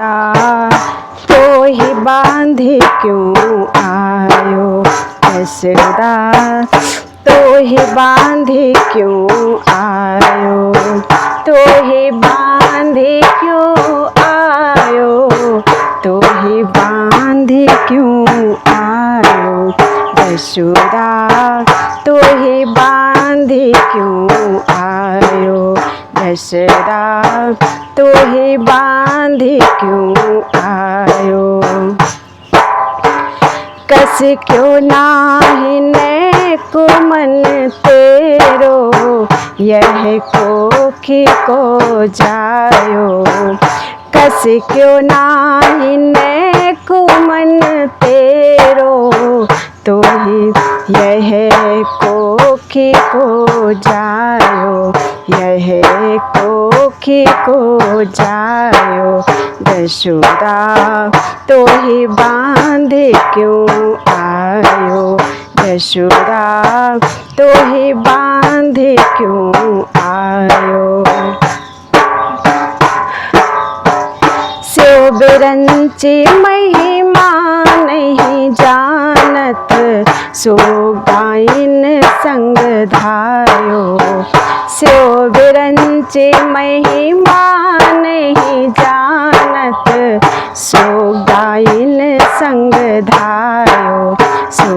तो ही बांधे क्यों आयो यशोदा, तो ही बांधे क्यों आयो, तो ही बांधे क्यों आयो, तो ही बांधे क्यों आयो यशोदा, तो ही बांधे क्यों आयो यशोदा, तो ही बांधे क्यों आयो। कस क्यों नाही को मन तेरो, यह कोखी को जायो। कस क्यों नाही को मन तेरो, तो ही यह कोखी को जायो, यह कोखी को जायो यशोदा, तो ही बांधे क्यों आयो यशोदा, तो ही बांधे क्यों आयो। स्यो बिरंची महिमा नहीं जानत, सो गाइन संग धायो। स्यो बिरंची महिमा नहीं जानत, सो गाइन संग धायो, सो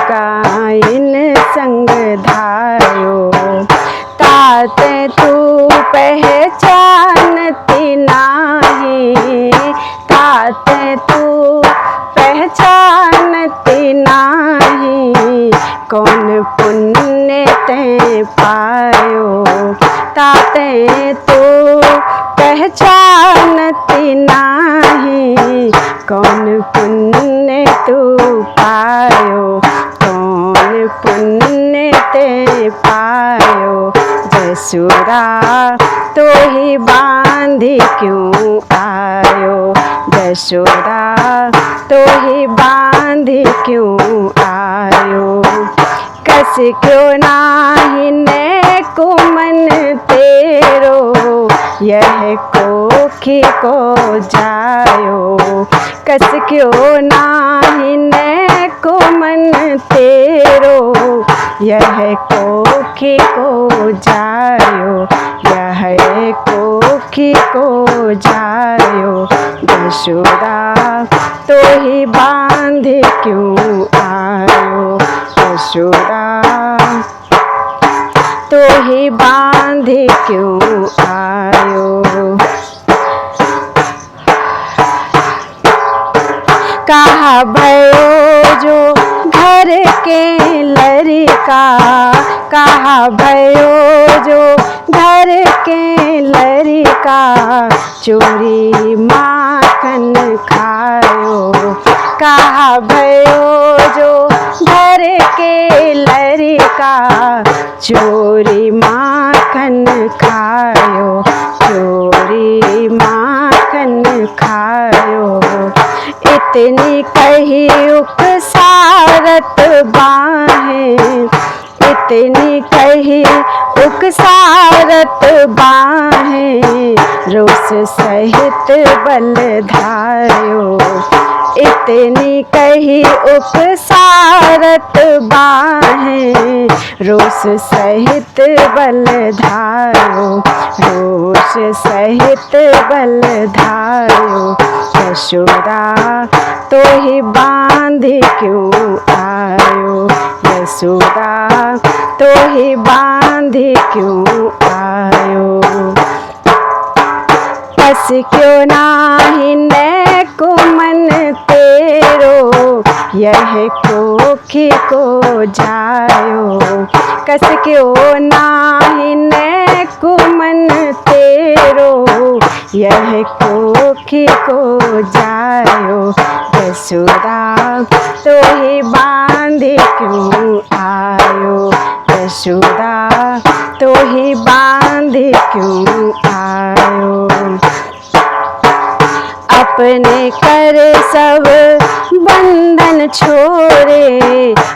गाइन संग धायो। तात तू पहचानती नाही, तात तू पहचानती नाही, कौन पुण्य ते पायो। ताते तू पहचानती नाही, कौन पुण्य तू पायो, कौन पुण्य ते पायो यशोदा, तो ही बांधे क्यों आयो यशोदा, तो ही बांधे क्यों आयो। कस क्यों नाही को मन तेरो, यह कोखी को जायो। कस क्यों नाही को मन तेरो, यह कोखी को जायो, यह कोखी को जायो यशोदा, तो ही बांधे क्यों आयो यशोदा, तो ही बांधे क्यों आयो। कहा भयो जो घर के लड़का, कहा भयो जो घर के लड़का, चोरी माखन खायो। कहा भयो जो घर के लड़का, चोरी माखन खायो, चोरी माखन खायो। इतनी कही उकसारत बाहें, इतनी कही उकसारत बाहें, रोष सहित बल धायो। इतनी कही उकसारत बाहें, रोष सहित बल धायो, रोष सहित बल धायो यशोदा, तो ही बांधे क्यों आयो यशोदा, तो ही बांधे क्यों आयो। कस क्यों नाही को मन तेरो, यह कोखी को जायो। कस क्यों नाही को मन तेरो, यह कोखी को जायो यशोदा, तो ही बांधे क्यों आयो यशोदा, तो ही बांधे क्यों आयो। अपने कर सब बंधन छोड़े,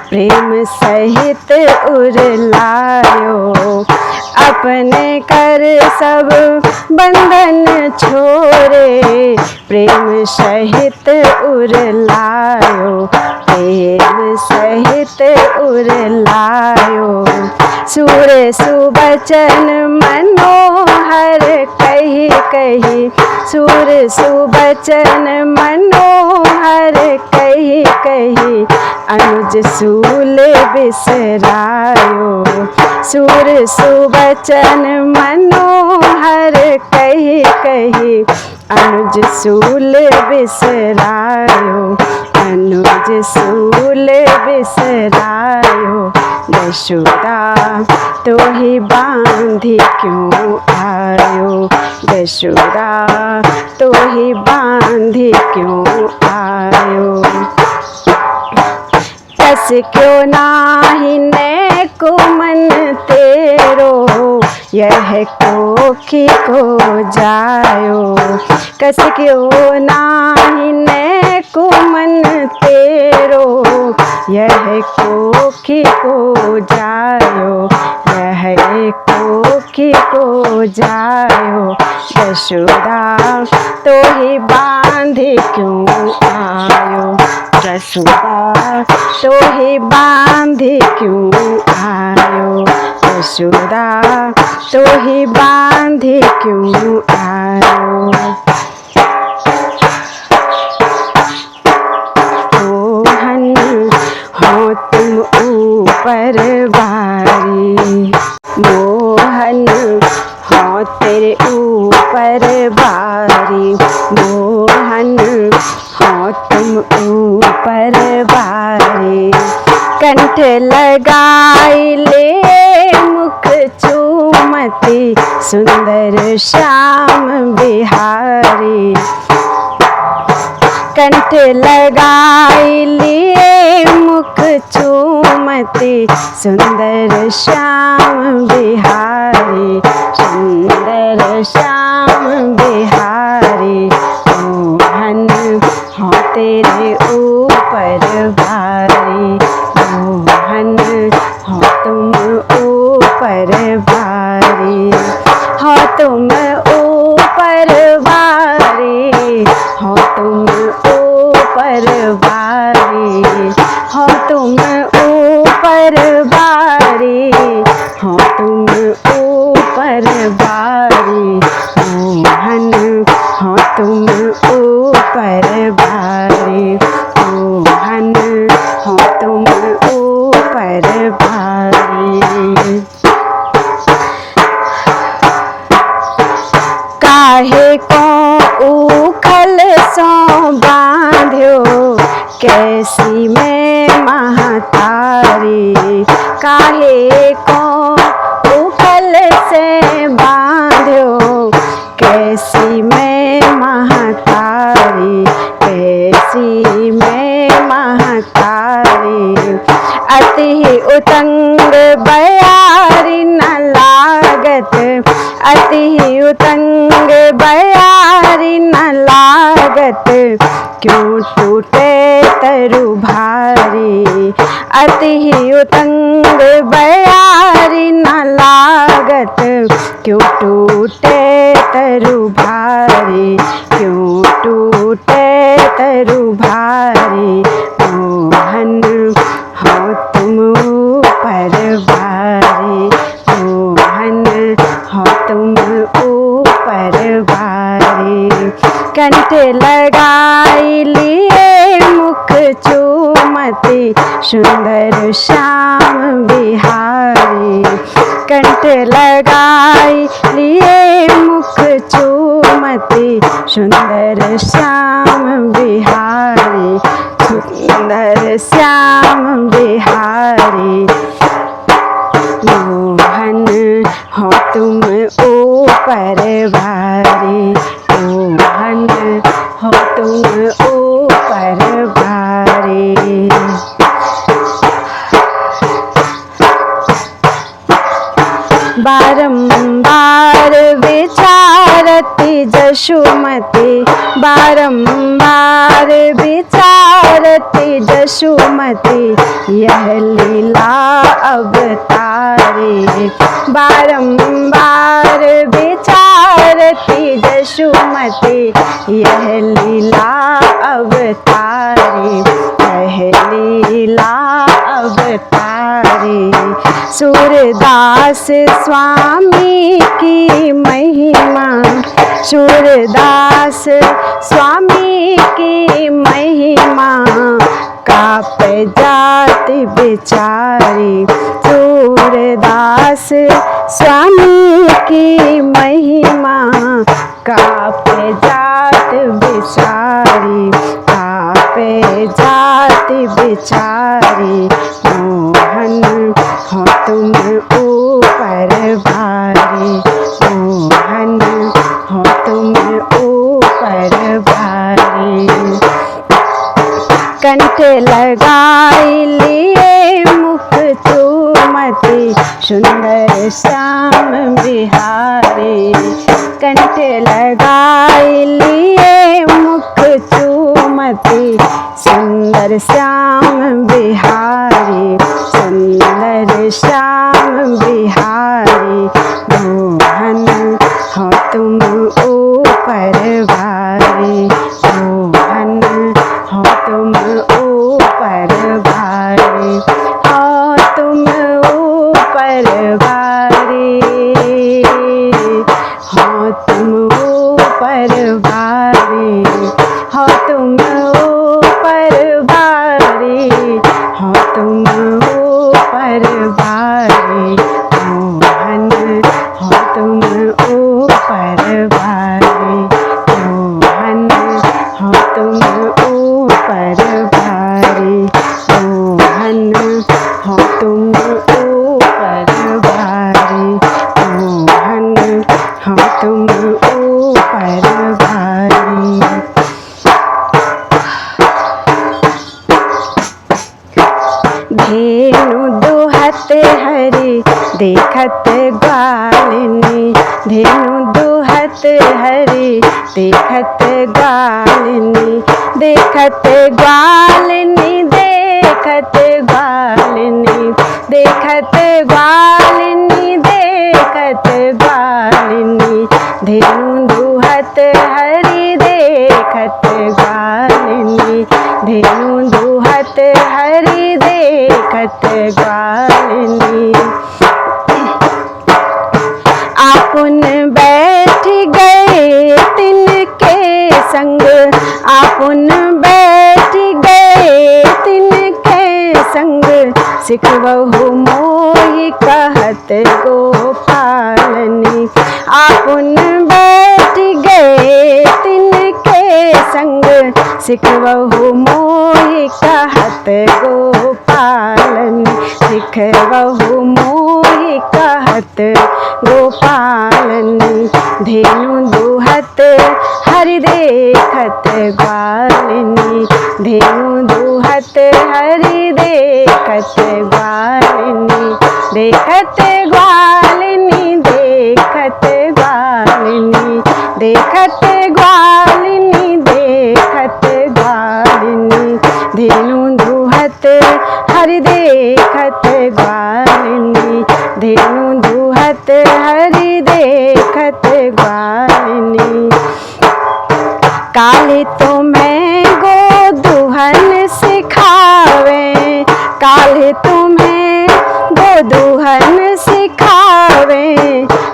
प्रेम सहित उरलायो। अपने कर सब बंधन छोड़े, प्रेम सहित उरलायो, प्रेम सहित उरलायो। सुर सुबचन मनोहर कही कही, सुर सुबचन मनोहर कही कही, अनुज सूल बिसरायो। सुर सुबचन मनोहर कही कही, अनुज सूल बिसरायो, अनुज सूल बिसरायो। यशोदा तो ही बांधी क्यों आयो, यशोदा तो ही बांधी क्यों आयो। कस क्यों नाही नेको मन तेरो, यह कोखी को जायो। कस क्यों नाही नेको मन तेरो, यह कोखी को जायो, यह कोखी को जायो। यशोदा तो ही बांधी क्यों आयो, यशोदा तो ही बांधी क्यों आयो। यशोदा तो ही बांधी क्यों आयो। मोहन हो तुम ऊपर बारी, मोहन हो तेरे ऊपर बारी, मोहन हो तुम ऊपर बारी। कंठ लगाई ले मुख चूमती, सुंदर श्याम बिहारी। कंठ लगाई लिए मुख चूमती, सुंदर श्याम बिहारी, सुंदर श्याम बिहारी। मोहन हो तेरे ऊपर भारी, मोहन हो तुम ऊपर भारी, हो तुम ऊपर भारी, हो तुम ऊपर भारी, हो तुम ऊपर भारी, हो तुम ऊपर भारी। मोहन हो तुम ऊपर भारी, मोहन हो तुम ऊपर भारी। काहे को उखल सो बांध्यो, कैसी मैं महतारी। काहे को उखल से बांध्यो, कैसी मैं महतारी, कैसी मैं महतारी। अति उतंग बयारी न लागत, अति उतंग बयारी न लागत, क्यों टूटे तरु भारी। अति उतंग बयारी न लागत, क्यों टूटे तरु भारी, क्यों टूटे तरु भारी। मोहन हो तुम ऊपर भारी, मोहन हो तुम ऊपर भारी। कंठ लगाई लिए मुख चूमती, सुंदर श्याम बिहारी। कंठ लगाई लिए मुख चूमती, सुंदर श्याम बिहारी, सुंदर श्याम बिहारी। मोहन हो तुम ऊपर भारी, मोहन हो तुम ऊपर भारी। बारंबार विचारती जशुमती, बारंबार विचारती जशुमती, यह लीला अवतारी। बारंबार विचारती जशुमती यह लीला अवतारी, यह लीला अवतारी। सूरदास स्वामी की महिमा, सूरदास स्वामी की महिमा काप जाति बेचारी। सूरदास स्वामी की महिमा काप जात बेचारी, काप जाति बेचारी। मोहन हो तुम ऊपर भारी, मोहन हो तुम ऊपर भारी। कंठ लगाई लिए मुख चूमती, सुंदर श्याम बिहारी। कंठ लगाई लिए मुख चूमती, सुंदर श्याम बिहारी, सुंदर श्याम बिहारी। मोहन हो तुम ऊपर भारी, मोहन हो तुम ऊपर भारी, हो तुम ऊपर भारी, हो तुम ऊपर भारी, हो तुम ऊपर भारी, हो तुम ऊपर भारी। मोहन हो तुम ऊपर भारी, मोहन हो तुम ऊपर भारी, मोहन हो तुम ऊपर भारी, मोहन हो तुम ऊपर भारी। धेनु दुहत हरि देखत ग्वालिनी, धेनु दुहत हरि देखत ग्वालिनी, देखत ग्वालिनी, देखत ग्वालिनी, देखत ग्वालिनी, देखत ग्वालिनी। धेनु दुहत हरि देखत ग्वालिनी, धेनु दुहत हरि देखत ग्वालिनी। आपुन बैठ गए तिनके संग, आपुन बैठ गए तिनके संग। सिखबहु मोहि कहत गोपालनी, आपुन बैठ गए तिनके संग। सिखबहु मोहि कहत गोपालनी, सिखबहु मोहि कहत गोपालनी। धेनु दुहत हरि देखत ग्वालिनी, धेनु दुहत हरि देखत ग्वालिनी, देखत ग्वालिनी, देखत ग्वालिनी, देखत ग्वालिनी, देखत ग्वालिनी। धेनु दुहत हरि देखत ग्वालिनी, धेनु दुहत हरि देखत ग्वालिनी। काली तुम्हें गोदुहन सिखावे, काली तुम्हें गोदुहन सिखावे।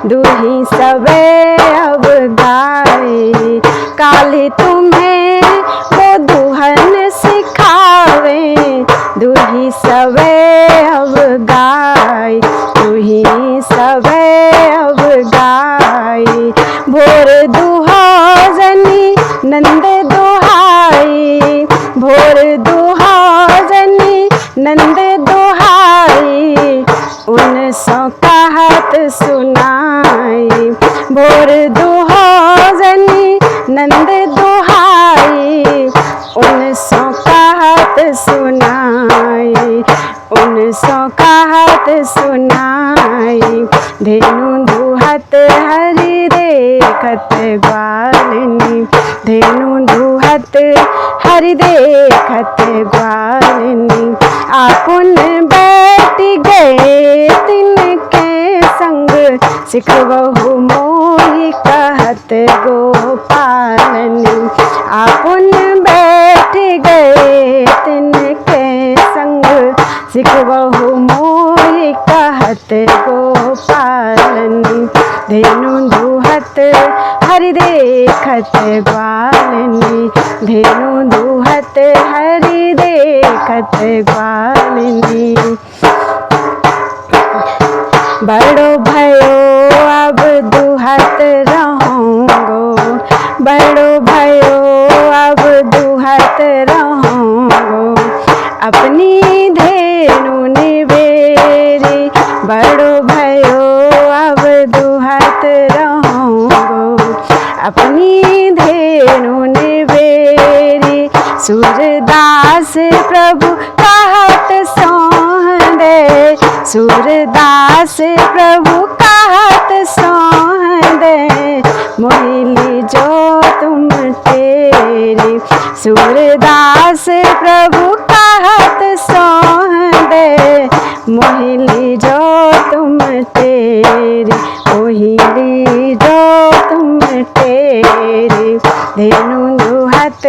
दूही सबे अब गाए, काली तुम्हें गोदुहन सिखावे। दूही सबे अब गाय, दूही सबे अब गाय। भोर दुहाजनी नंद दुहाई, भोर दुहाजनी नंद दुहाई। उन सो कहत सुनाई, भोर दुहाजनी नंद दुहाई। उन सो कहत सुनाई, उन सो कहत सुनाई। धेनु दुहत हरि देखत ग्वालिनी, धेनु दुहत हरि देखत ग्वालिनी। आपुन बैठ गए तिनके संग, सिखबहु मोहि कहत गो धेनु दुहत हरि देखत ग्वालिनी। बड़ो भयो अब दुहत रहूँगो, बड़ो भयो अब दुहत रहूँगो, अपनी धेनु निबेरी। बड़ो भयो अब दुहत रहूँगो, अपनी धेनु निबेरी। सूरदास प्रभु कहत सोह दे, सूरदास प्रभु कहत सोह दे, मोहिली जो तुम तेरी। सूरदास प्रभु कहत सोह दे, मोहिली जो तुम तेरी, मोहिली जो तुम तेरी। धेनु दुहत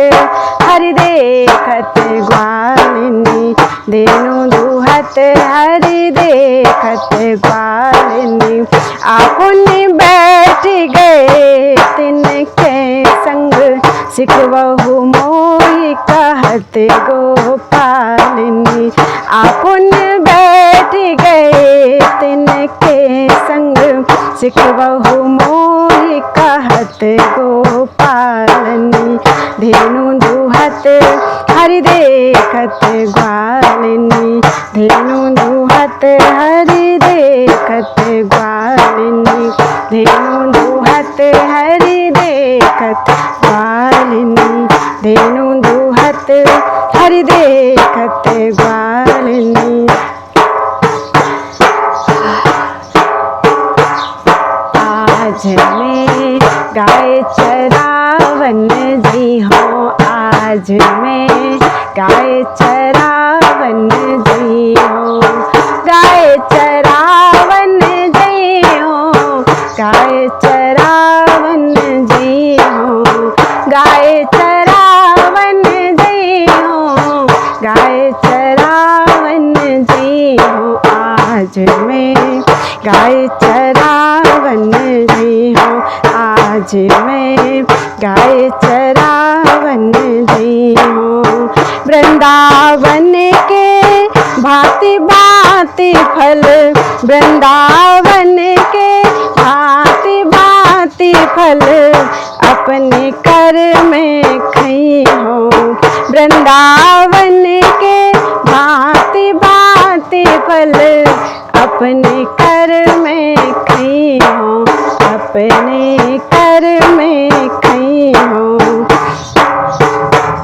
हरि देखत ग्वालिनी, धेनु दुहत हरि देखत ग्वालिनी। आपुनि बैठ गए तिनके संग, सिखवहु मोहि कहत गोपालिनी। आपुनि बैठ गए तिनके संग, सिखवहु मोहि कहत गोपालिनी। धेनु दुहत हरि देखत ग्वालिनी, धेनु दुहत हरि देखत ग्वालिनी, धेनु दुहत हरि देखत ग्वालिनी, धेनु दुहत हरि देखत ग्वालिनी। आज मैं गाय चरावन जी हूँ, आज मैं गाय चरावन जी हूँ, गाय चरावन जी हूँ, गाय चरावन जी हूँ, गाय चरावन जी हूँ, गाय चरावन जी हूँ। आज मैं गाय चरावन जी हूँ, आज मैं गाय चरावन जी हूँ। वृंदावन के भांति भांति फल, वृंदावन के भांति भांति फल, अपने कर में खई हूँ। वृंदावन के भांति भांति फल, अपने कर में खई हूँ, अपने कर में खई हूँ।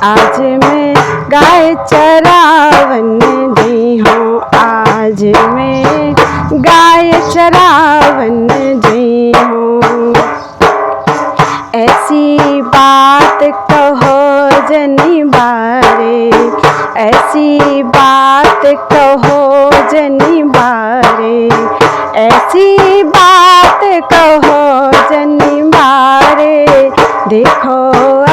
आज मैं गाय चरावन जी हूँ, आज मैं गाय चरावन जी हूँ। ऐसी बात कहो जनी बारे, ऐसी बात कहो जनी बारे, ऐसी बात कहो जनी बारे। देखो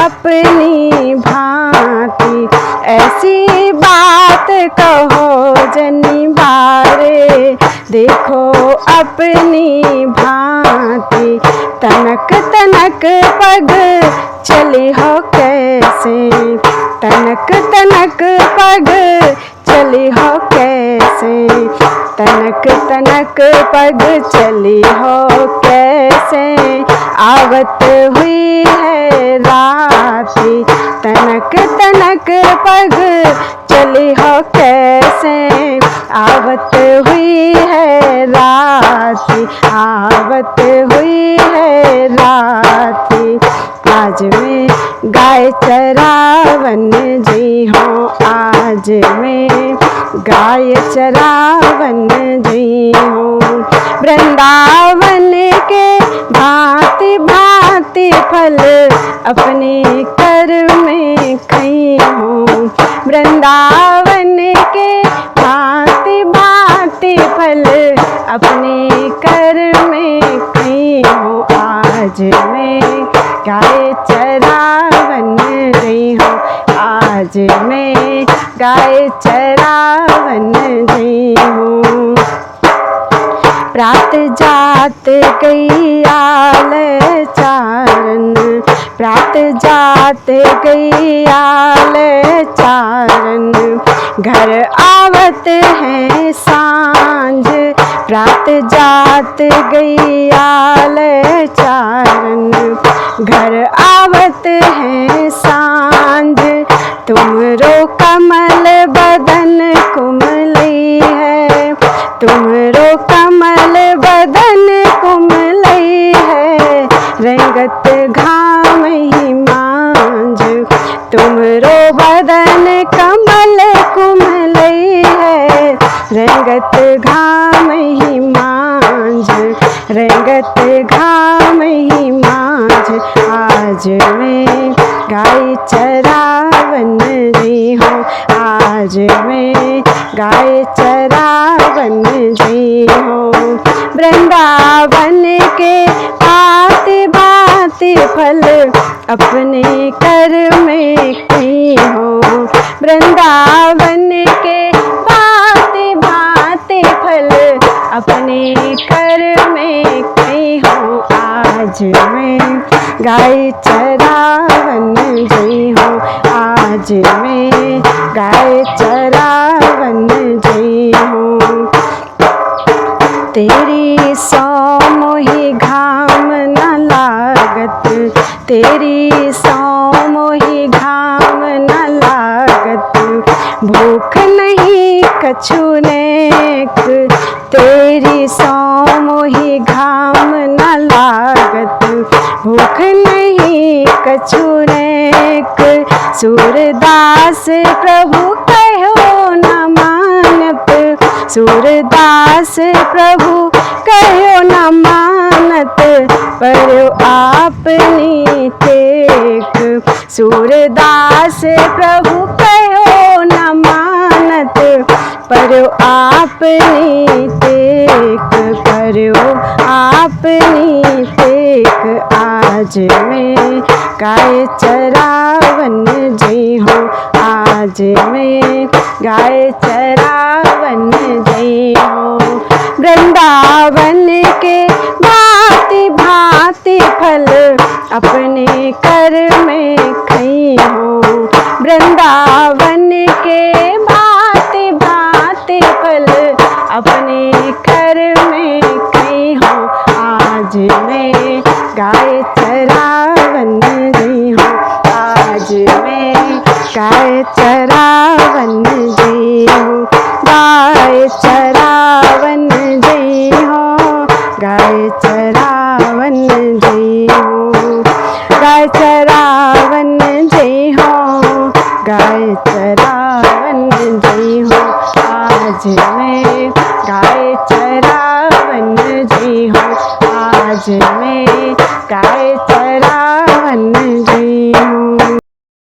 अपनी भांति, ऐसी बात कहो जनी बारे। देखो अपनी भांति, तनक तनक पग चली हो कैसे, तनक तनक पग चली हो कैसे, तनक तनक पग चली हो कैसे। आवत हुई है राती, तनक तनक पग चली हो कैसे। आवत हुई है राती, आवत हुई है राती। आज मैं गाय चरावन जी हूँ, आज मैं गाय चरावन जी हूँ। वृंदावन के भांति भांति फल, अपने कर में खई हूँ। वृंदावन के भांति भांति फल, अपने कर में खई हूँ। आज मैं गाय चरावन जी हूँ, आज मैं गाय चरावन जी हूँ। प्रात जात गई आल चारन, प्रात जात गैयाल चारन, घर आवत है सांझ। प्रात जात गैयाल चारन, घर आवत है सांझ। तुमरो कमल बदन कुमलई है, तुमरो कमल बदन कुमलई है, रंगत घाम ही मांझ। तुमरो बदन कमल कुमलई है, रंगत घाम ही मांझ, रंगत घाम ही मांझ। आज मैं गाय चरावन गई हूँ, आज मैं गाय चरावन गई हूँ। वृंदावन के भांति भांति फल अपने कर में कहीं हूँ। वृंदावन के भांति भांति फल अपने कर में कहीं हूँ। आज मैं गाय चरावन गई हूँ, आज मैं गाय चरावन गई हूँ। तेरी सौ मोही घाम न लागत, तेरी सौ मोही घाम न लागत। भूख नहीं कछु नेक, तेरी सौ मोही घाम न लागत। भूख नहीं कछु नेक, सूरदास प्रभु कहो न मानत। सूरदास प्रभु कहो न मानत, पर आपनी टेक। सूरदास प्रभु कहो न मानत, पर आपनी टेक, पर आपनी टेक। आज मैं गाय चरावन गई हूँ, आज मैं गाय चरावन गई हूँ। वृंदावन के भांति भांति फल अपने कर में खई हूँ। वृंदावन के भांति भांति फल अपने कर में खई हूँ। आज मैं गाय चरावन गई हूँ, आज मैं गाय चरावन गई हूँ। गाय चरावन गई हूँ, गाय चरावन गई हूँ। गाय चरावन गई हूँ, गाय चरावन गई हूँ। आज मैं गाय चरावन गई हूँ, आज